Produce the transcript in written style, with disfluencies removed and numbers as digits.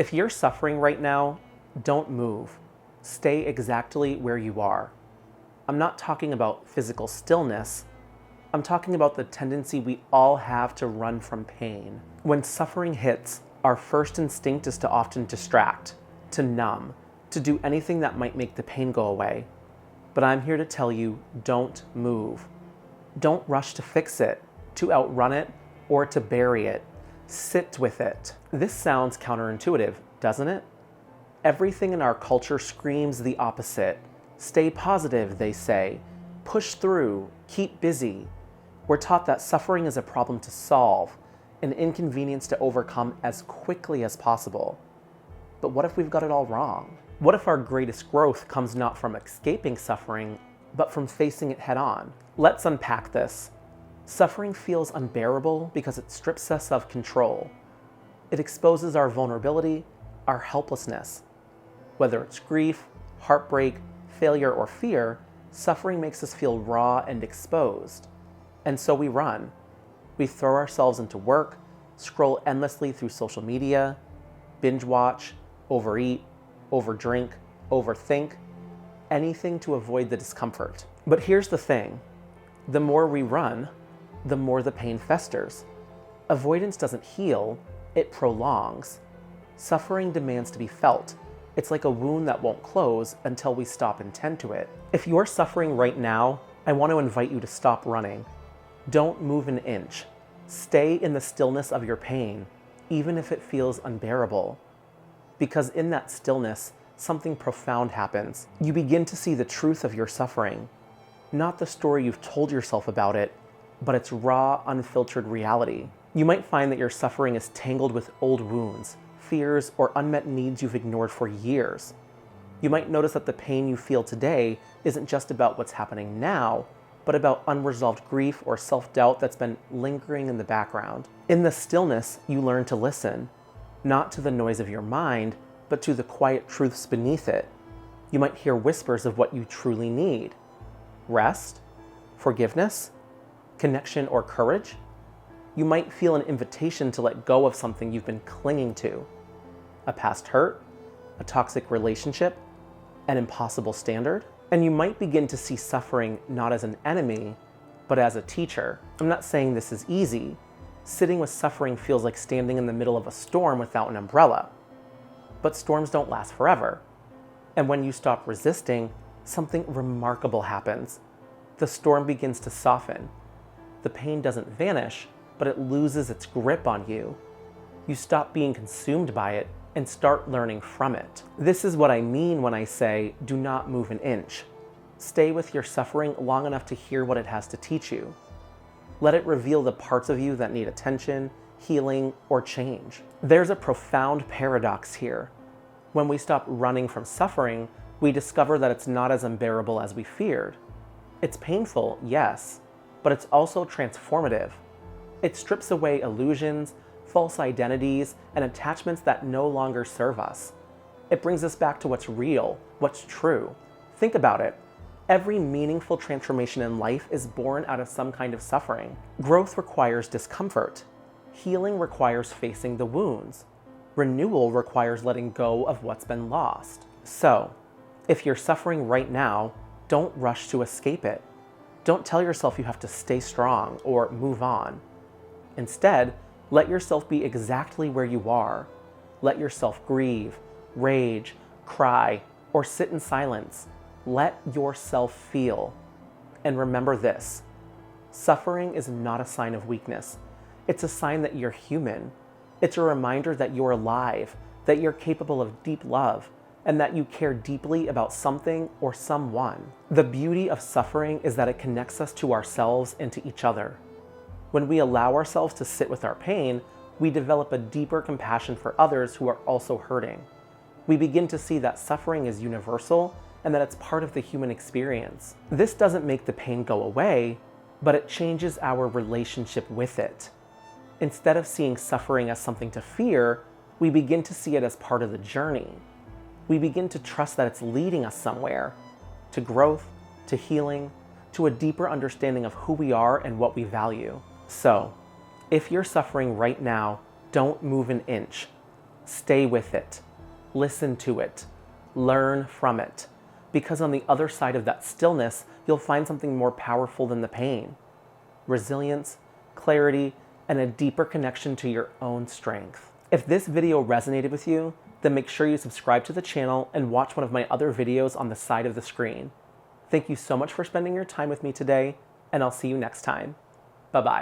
If you're suffering right now, don't move. Stay exactly where you are. I'm not talking about physical stillness. I'm talking about the tendency we all have to run from pain. When suffering hits, our first instinct is to often distract, to numb, to do anything that might make the pain go away. But I'm here to tell you, don't move. Don't rush to fix it, to outrun it, or to bury it. Sit with it. This sounds counterintuitive, doesn't it? Everything in our culture screams the opposite. Stay positive, they say. Push through, keep busy. We're taught that suffering is a problem to solve, an inconvenience to overcome as quickly as possible. But what if we've got it all wrong? What if our greatest growth comes not from escaping suffering, but from facing it head on? Let's unpack this. Suffering feels unbearable because it strips us of control. It exposes our vulnerability, our helplessness. Whether it's grief, heartbreak, failure, or fear, suffering makes us feel raw and exposed. And so we run. We throw ourselves into work, scroll endlessly through social media, binge watch, overeat, overdrink, overthink, anything to avoid the discomfort. But here's the thing. The more we run, the more the pain festers. Avoidance doesn't heal, it prolongs. Suffering demands to be felt. It's like a wound that won't close until we stop and tend to it. If you're suffering right now, I want to invite you to stop running. Don't move an inch. Stay in the stillness of your pain, even if it feels unbearable. Because in that stillness, something profound happens. You begin to see the truth of your suffering. Not the story you've told yourself about it, but its raw, unfiltered reality. You might find that your suffering is tangled with old wounds, fears, or unmet needs you've ignored for years. You might notice that the pain you feel today isn't just about what's happening now, but about unresolved grief or self-doubt that's been lingering in the background. In the stillness, you learn to listen, not to the noise of your mind, but to the quiet truths beneath it. You might hear whispers of what you truly need. Rest, forgiveness, connection, or courage. You might feel an invitation to let go of something you've been clinging to. A past hurt, a toxic relationship, an impossible standard. And you might begin to see suffering not as an enemy, but as a teacher. I'm not saying this is easy. Sitting with suffering feels like standing in the middle of a storm without an umbrella. But storms don't last forever. And when you stop resisting, something remarkable happens. The storm begins to soften. The pain doesn't vanish, but it loses its grip on you. You stop being consumed by it and start learning from it. This is what I mean when I say, do not move an inch. Stay with your suffering long enough to hear what it has to teach you. Let it reveal the parts of you that need attention, healing, or change. There's a profound paradox here. When we stop running from suffering, we discover that it's not as unbearable as we feared. It's painful, yes, but it's also transformative. It strips away illusions, false identities, and attachments that no longer serve us. It brings us back to what's real, what's true. Think about it. Every meaningful transformation in life is born out of some kind of suffering. Growth requires discomfort. Healing requires facing the wounds. Renewal requires letting go of what's been lost. So, if you're suffering right now, don't rush to escape it. Don't tell yourself you have to stay strong or move on. Instead, let yourself be exactly where you are. Let yourself grieve, rage, cry, or sit in silence. Let yourself feel. And remember this, suffering is not a sign of weakness. It's a sign that you're human. It's a reminder that you're alive, that you're capable of deep love, and that you care deeply about something or someone. The beauty of suffering is that it connects us to ourselves and to each other. When we allow ourselves to sit with our pain, we develop a deeper compassion for others who are also hurting. We begin to see that suffering is universal and that it's part of the human experience. This doesn't make the pain go away, but it changes our relationship with it. Instead of seeing suffering as something to fear, we begin to see it as part of the journey. We begin to trust that it's leading us somewhere, to growth, to healing, to a deeper understanding of who we are and what we value. So, if you're suffering right now, don't move an inch. Stay with it. Listen to it. Learn from it. Because on the other side of that stillness, you'll find something more powerful than the pain. Resilience, clarity, and a deeper connection to your own strength. If this video resonated with you, then make sure you subscribe to the channel and watch one of my other videos on the side of the screen. Thank you so much for spending your time with me today, and I'll see you next time. Bye-bye.